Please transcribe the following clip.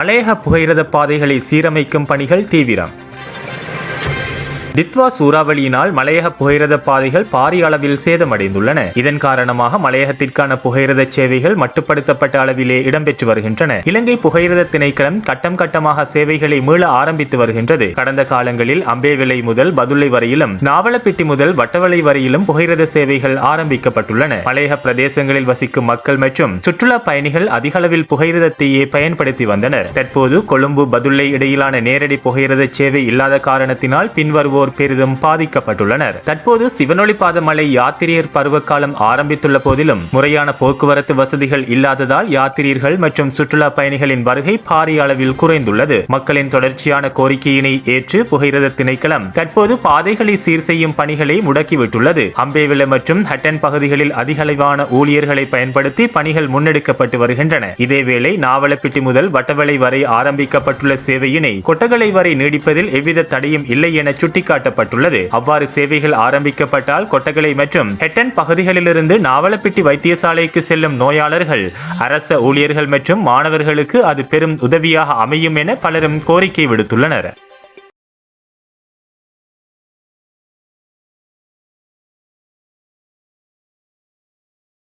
மலையக புகையிரத பாதைகளை சீரமைக்கும் பணிகள் தீவிரம். டித்வா சூறாவளியினால் மலையக புகையிரத பாதைகள் பாரிய அளவில் சேதமடைந்துள்ளன. இதன் காரணமாக மலையகத்திற்கான புகையிரத சேவைகள் மட்டுப்படுத்தப்பட்ட அளவிலே இடம்பெற்று வருகின்றன. இலங்கை புகையிரத திணைக்களம் கட்டம் கட்டமாக சேவைகளை மீள ஆரம்பித்து வருகின்றது. கடந்த காலங்களில் அம்பேவிளை முதல் பதுளை வரையிலும், நாவலப்பிட்டி முதல் வட்டவளை வரையிலும் புகையிரத சேவைகள் ஆரம்பிக்கப்பட்டுள்ளன. மலையக பிரதேசங்களில் வசிக்கும் மக்கள் மற்றும் சுற்றுலா பயணிகள் அதிக அளவில் புகையிரதத்தையே பயன்படுத்தி வந்தனர். தற்போது கொழும்பு பதுளை இடையிலான நேரடி புகையிரத சேவை இல்லாத காரணத்தினால் பின்வருவோர் பெரிதும் பாதிக்கப்பட்டுள்ளனர். தற்போது சிவனொளிபாத மலை யாத்திரியர் பருவகாலம் ஆரம்பித்துள்ள போதிலும் முறையான போக்குவரத்து வசதிகள் இல்லாததால் யாத்திரியர்கள் மற்றும் சுற்றுலா பயணிகளின் வருகை பாரிய அளவில் குறைந்துள்ளது. மக்களின் தொடர்ச்சியான கோரிக்கையினை ஏற்று புகையிரத திணைக்களம் தற்போது பாதைகளை சீர் செய்யும் பணிகளை முடக்கிவிட்டுள்ளது. அம்பேவிளை மற்றும் ஹட்டன் பகுதிகளில் அதிகளவான ஊழியர்களை பயன்படுத்தி பணிகள் முன்னெடுக்கப்பட்டு வருகின்றன. இதேவேளை நாவலப்பிட்டி முதல் வட்டவளை வரை ஆரம்பிக்கப்பட்டுள்ள சேவையினை கொட்டகலை வரை நீடிப்பதில் எவ்வித தடையும் இல்லை என காட்டப்பட்டுள்ளது. அவ்வாறு சேவைகள் ஆரம்பிக்கப்பட்டால் கொட்டகலை மற்றும் ஹெட்டன் பகுதிகளிலிருந்து நாவலப்பிட்டி வைத்தியசாலைக்கு செல்லும் நோயாளர்கள், அரச ஊழியர்கள் மற்றும் மாணவர்களுக்கு அது பெரும் உதவியாக அமையும் என பலரும் கோரிக்கை விடுத்துள்ளனர்.